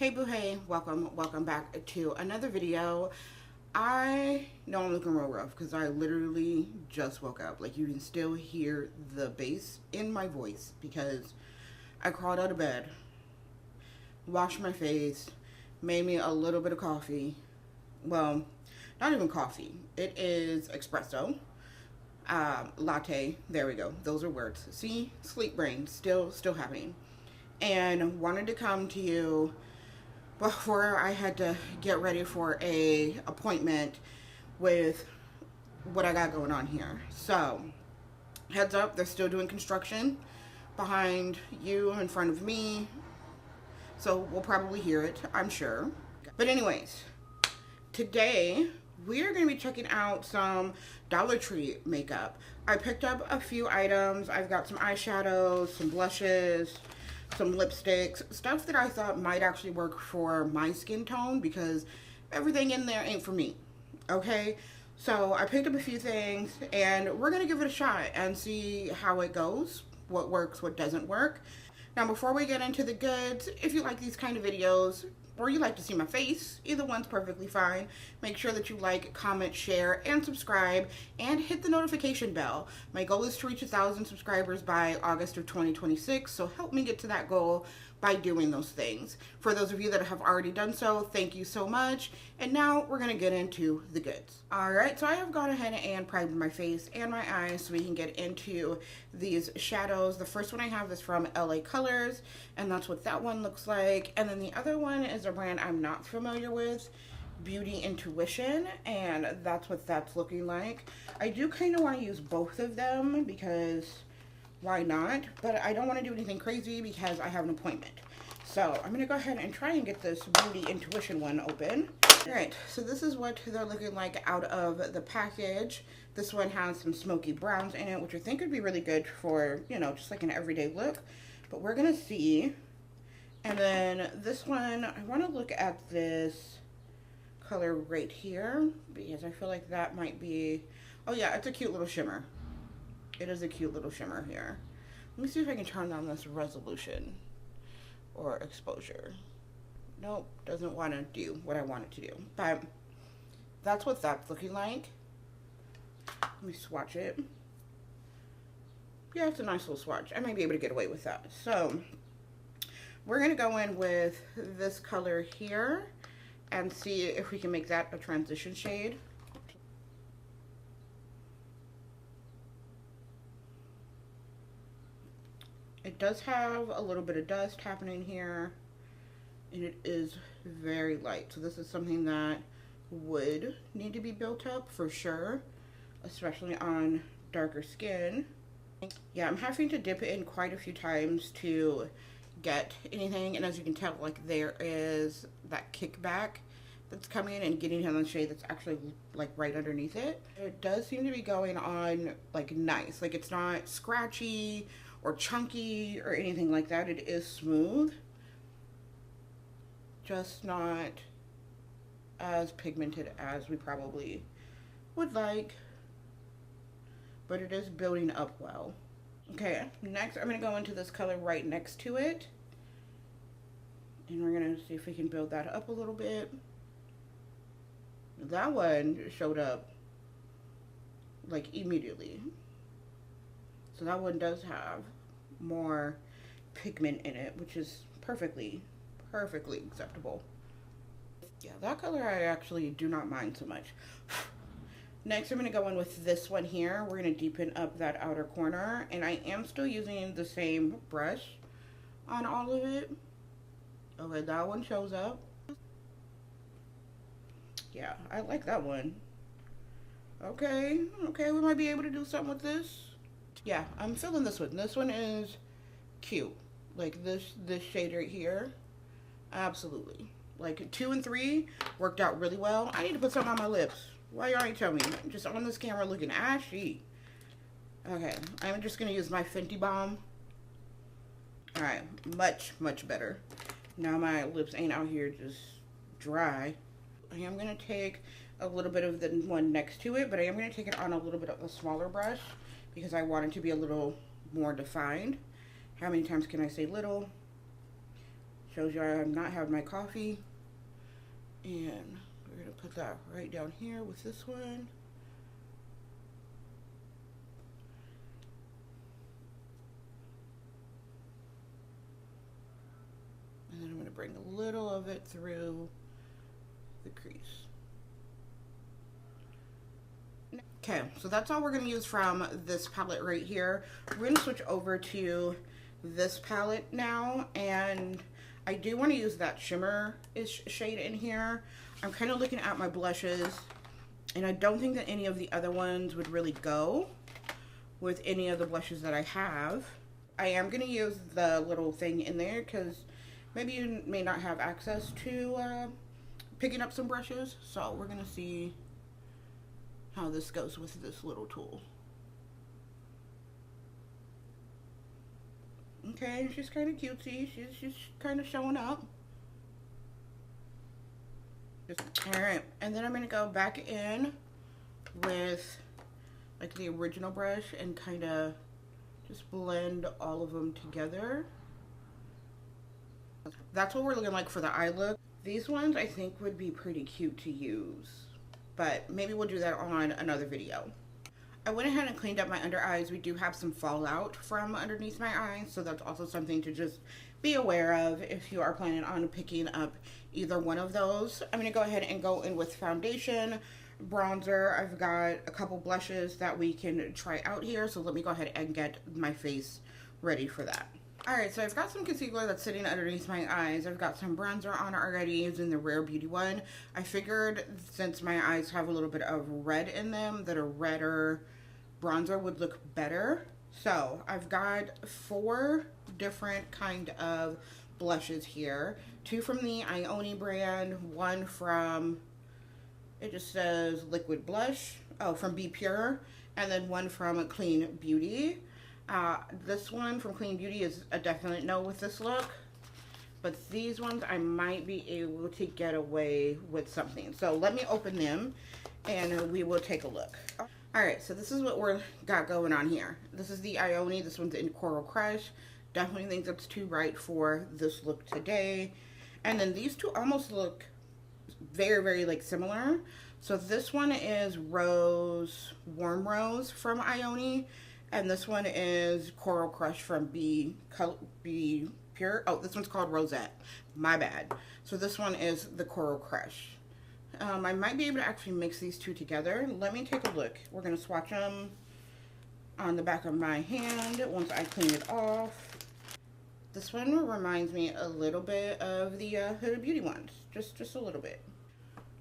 Hey boo hey, welcome back to another video. I know I'm looking real rough because I literally just woke up. Like, you can still hear the bass in my voice because I crawled out of bed, washed my face, made me a little bit of coffee. Well, not even coffee. It is espresso. Latte. There we go. Those are words. See? Sleep brain. Still happening. And wanted to come to you before I had to get ready for a appointment with what I got going on here. So, heads up, they're still doing construction behind you, in front of me. So we'll probably hear it, I'm sure. But anyways, today we are going to be checking out some Dollar Tree makeup. I picked up a few items. I've got some eyeshadows, some blushes, some lipsticks, stuff that I thought might actually work for my skin tone because everything in there ain't for me, okay? So I picked up a few things and we're gonna give it a shot and see how it goes, what works, what doesn't work. Now before we get into the goods, if you like these kind of videos, or you like to see my face, either one's perfectly fine. Make sure that you like, comment, share, and subscribe, and hit the notification bell. My goal is to reach 1,000 subscribers by August of 2026, so help me get to that goal by doing those things. For those of you that have already done so, thank you so much. And now we're gonna get into the goods. All right, so I have gone ahead and primed my face and my eyes so we can get into these shadows. The first one I have is from LA Colors, and that's what that one looks like. And then the other one is a brand I'm not familiar with, Beauty Intuition, and that's what that's looking like. I do kind of want to use both of them because why not? But I don't want to do anything crazy because I have an appointment. So I'm going to go ahead and try and get this Beauty Intuition one open. Alright, so this is what they're looking like out of the package. This one has some smoky browns in it, which I think would be really good for, you know, just like an everyday look. But we're going to see. And then this one, I want to look at this color right here because I feel like that might be, oh yeah, it's a cute little shimmer. It is a cute little shimmer here. Let me see if I can turn on this resolution or exposure. Nope, doesn't want to do what I want it to do. But that's what that's looking like. Let me swatch it. Yeah, it's a nice little swatch. I might be able to get away with that. So we're going to go in with this color here and see if we can make that a transition shade. It does have a little bit of dust happening here, and it is very light. So this is something that would need to be built up for sure, especially on darker skin. Yeah, I'm having to dip it in quite a few times to get anything, and as you can tell, like, there is that kickback that's coming and getting on the shade that's actually like right underneath it. It does seem to be going on like nice, like it's not scratchy or chunky or anything like that. It is smooth, just not as pigmented as we probably would like, but it is building up well. Okay, next I'm going to go into this color right next to it, and we're going to see if we can build that up a little bit. That one showed up like immediately. So that one does have more pigment in it, which is perfectly acceptable. Yeah, that color I actually do not mind so much. Next, I'm going to go in with this one here. We're going to deepen up that outer corner, and I am still using the same brush on all of it. Okay, that one shows up. Yeah, I like that one. Okay, we might be able to do something with this. Yeah, I'm feeling this one. This one is cute. Like this shade right here. Absolutely. Like 2 and 3 worked out really well. I need to put something on my lips. Why y'all ain't tell me? I'm just on this camera looking ashy. Okay, I'm just gonna use my Fenty Balm. Alright, much better. Now my lips ain't out here just dry. I am gonna take a little bit of the one next to it, but I am gonna take it on a little bit of a smaller brush because I want it to be a little more defined. How many times can I say little? Shows you I'm not having my coffee. And we're going to put that right down here with this one. And then I'm going to bring a little of it through the crease. Okay, so that's all we're going to use from this palette right here. We're going to switch over to this palette now, and I do want to use that shimmer-ish shade in here. I'm kind of looking at my blushes, and I don't think that any of the other ones would really go with any of the blushes that I have. I am going to use the little thing in there because maybe you may not have access to picking up some brushes, so we're going to see how this goes with this little tool. Okay, she's kind of cutesy. She's kind of showing up. Alright, and then I'm going to go back in with like the original brush and kind of just blend all of them together. That's what we're looking like for the eye look. These ones I think would be pretty cute to use, but maybe we'll do that on another video. I went ahead and cleaned up my under eyes. We do have some fallout from underneath my eyes, so that's also something to just be aware of if you are planning on picking up either one of those. I'm going to go ahead and go in with foundation, bronzer. I've got a couple blushes that we can try out here, so let me go ahead and get my face ready for that. Alright, so I've got some concealer that's sitting underneath my eyes. I've got some bronzer on already using the Rare Beauty one. I figured since my eyes have a little bit of red in them, that a redder bronzer would look better. So I've got 4 different kind of blushes here. 2 from the Ioni brand, 1 from, it just says Liquid Blush, from Be Pure, and then 1 from Clean Beauty. This one from Clean Beauty is a definite no with this look, but these ones I might be able to get away with something. So let me open them and we will take a look. Alright, so this is what we're got going on here. This is the Ioni. This one's in Coral Crush. Definitely think that's too bright for this look today. And then these two almost look very, very like similar. So this one is Rose, Warm Rose from Ioni. And this one is Coral Crush from Be Pure. Oh, this one's called Rosette. My bad. So this one is the Coral Crush. I might be able to actually mix these two together. Let me take a look. We're going to swatch them on the back of my hand once I clean it off. This one reminds me a little bit of the Huda Beauty ones. Just a little bit.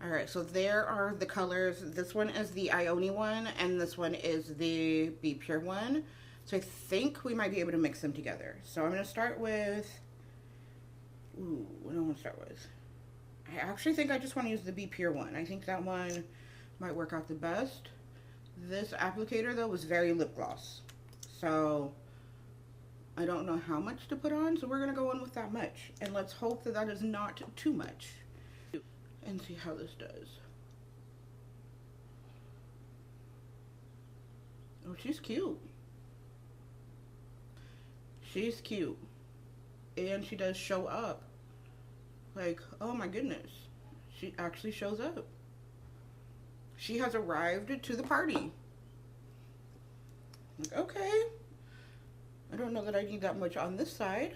Alright, so there are the colors. This one is the Ioni one, and this one is the Be Pure one. So I think we might be able to mix them together. So I'm going to start with... Ooh, what do I want to start with? I actually think I just want to use the Be Pure one. I think that one might work out the best. This applicator, though, was very lip gloss. So I don't know how much to put on, so we're going to go in with that much. And let's hope that that is not too much. And see how this does. Oh, she's cute. She's cute. And she does show up. Like, oh my goodness. She actually shows up. She has arrived to the party. Like, okay. I don't know that I need that much on this side.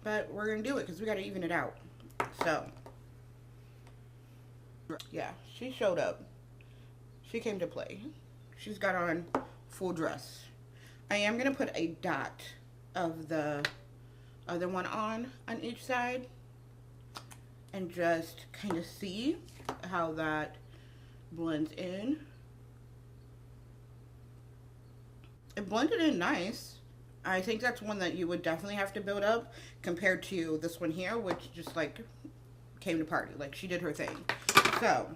But we're going to do it because we got to even it out. So, yeah, she showed up. She came to play. She's got on full dress. I am going to put a dot of the other one on each side and just kind of see how that blends in. It blended in nice. I think that's one that you would definitely have to build up compared to this one here, which just like came to party. Like she did her thing. So,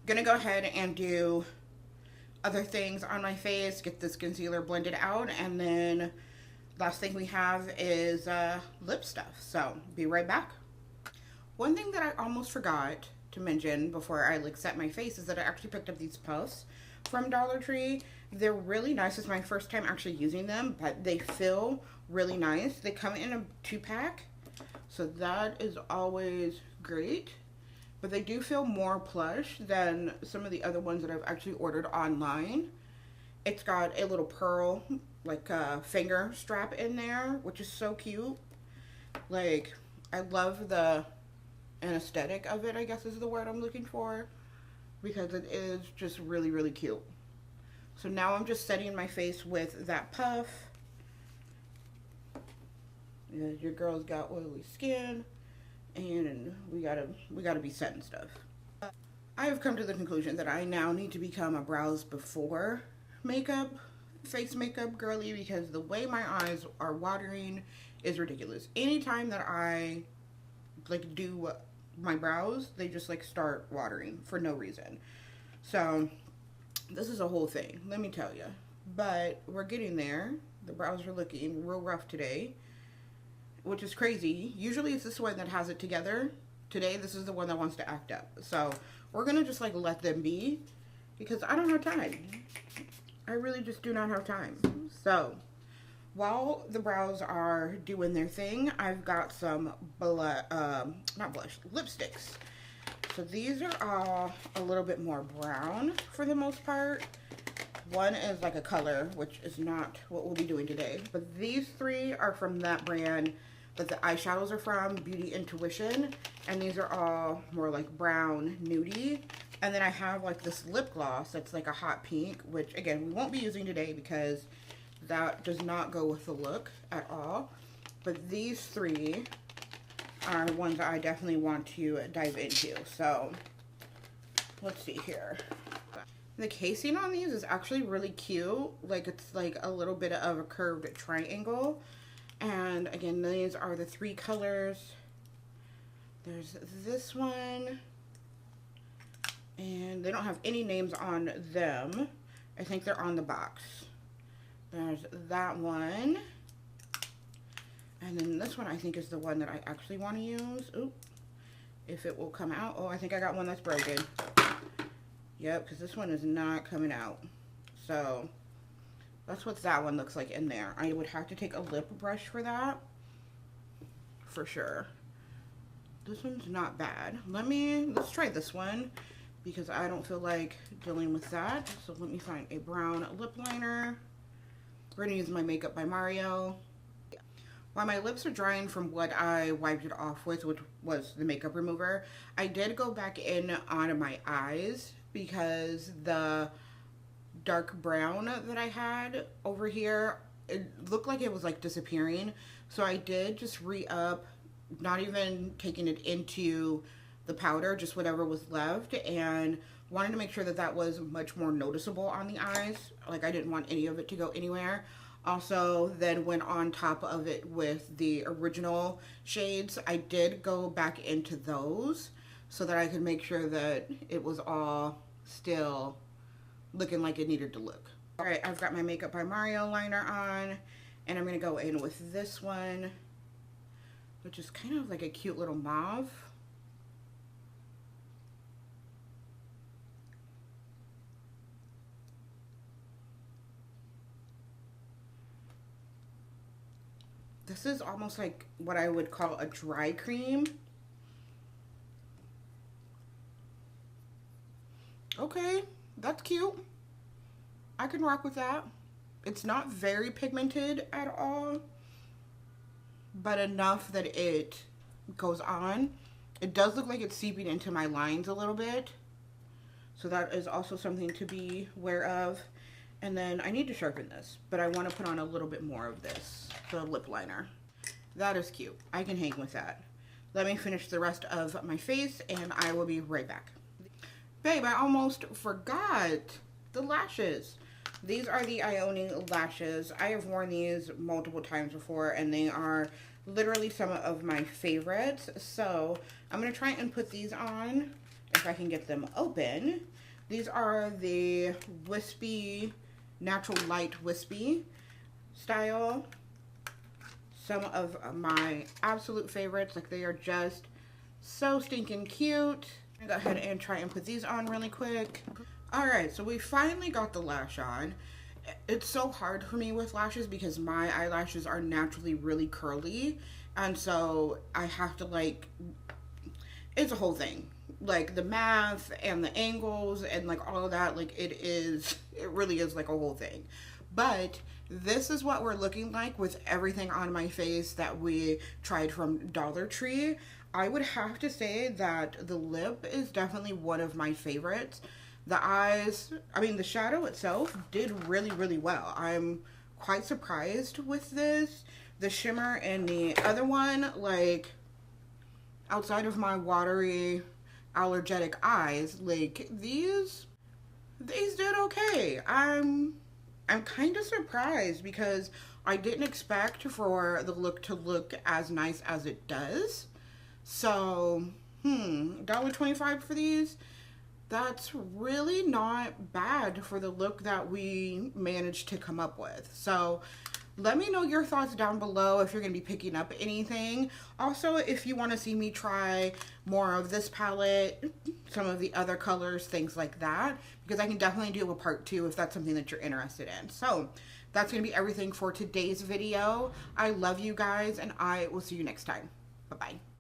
gonna go ahead and do other things on my face, get this concealer blended out, and then last thing we have is lip stuff. So, be right back. One thing that I almost forgot to mention before I like set my face is that I actually picked up these puffs from Dollar Tree. They're really nice. It's my first time actually using them, but they fill really nice. They come in a 2-pack, so that is always great. But they do feel more plush than some of the other ones that I've actually ordered online. It's got a little pearl, like a finger strap in there, which is so cute. Like, I love the aesthetic of it, I guess is the word I'm looking for, because it is just really, really cute. So now I'm just setting my face with that puff. Yeah, your girl's got oily skin, and we gotta be setting stuff. I have come to the conclusion that I now need to become a brows before makeup, face makeup girly, because the way my eyes are watering is ridiculous. Anytime that I like do my brows, they just like start watering for no reason. So this is a whole thing, let me tell you. But we're getting there. The brows are looking real rough today, which is crazy. Usually it's this one that has it together. Today, this is the one that wants to act up. So we're gonna just like let them be, because I don't have time. I really just do not have time. So while the brows are doing their thing, I've got some not blush, lipsticks. So these are all a little bit more brown for the most part. One is like a color, which is not what we'll be doing today. But these three are from that brand that the eyeshadows are from, Beauty Intuition. And these are all more like brown, nudie. And then I have like this lip gloss that's like a hot pink, which again, we won't be using today because that does not go with the look at all. But these three are ones that I definitely want to dive into. So let's see here. The casing on these is actually really cute. Like, it's like a little bit of a curved triangle. And again, these are the 3 colors. There's this one. And they don't have any names on them. I think they're on the box. There's that one. And then this one I think is the one that I actually want to use. Oop. If it will come out. Oh, I think I got one that's broken. Yep, because this one is not coming out. So that's what that one looks like in there. I would have to take a lip brush for that, for sure. This one's not bad. Let's try this one, because I don't feel like dealing with that. So let me find a brown lip liner. We're gonna use my Makeup by Mario. While my lips are drying from what I wiped it off with, which was the makeup remover, I did go back in on my eyes, because the dark brown that I had over here, it looked like it was like disappearing. So I did just re-up, not even taking it into the powder, just whatever was left, and wanted to make sure that that was much more noticeable on the eyes. Like, I didn't want any of it to go anywhere. Also, then went on top of it with the original shades. I did go back into those so that I could make sure that it was all still looking like it needed to look. All right, I've got my Makeup by Mario liner on, and I'm gonna go in with this one, which is kind of like a cute little mauve. This is almost like what I would call a dry cream. Okay, that's cute. I can rock with that. It's not very pigmented at all, but enough that it goes on. It does look like it's seeping into my lines a little bit, so that is also something to be aware of. And then I need to sharpen this, but I want to put on a little bit more of this, the lip liner. That is cute. I can hang with that. Let me finish the rest of my face, and I will be right back. Babe, I almost forgot the lashes. These are the Ione lashes. I have worn these multiple times before, and they are literally some of my favorites. So I'm going to try and put these on, if I can get them open. These are the wispy, natural light wispy style. Some of my absolute favorites. Like, they are just so stinking cute. I'm gonna go ahead and try and put these on really quick. Alright, so we finally got the lash on, It's so hard for me with lashes because my eyelashes are naturally really curly, and so I have to like, it's a whole thing. Like the math and the angles and like all of that, like it really is like a whole thing. But this is what we're looking like with everything on my face that we tried from Dollar Tree. I would have to say that the lip is definitely one of my favorites. The eyes, I mean, the shadow itself did really, really well. I'm quite surprised with this. The shimmer and the other one, like, outside of my watery, allergic eyes, like, these did okay. I'm kind of surprised because I didn't expect for the look to look as nice as it does. So, $1.25 for these. That's really not bad for the look that we managed to come up with. So let me know your thoughts down below if you're going to be picking up anything. Also, if you want to see me try more of this palette, some of the other colors, things like that, because I can definitely do a part 2 if that's something that you're interested in. So that's going to be everything for today's video. I love you guys, and I will see you next time. Bye-bye.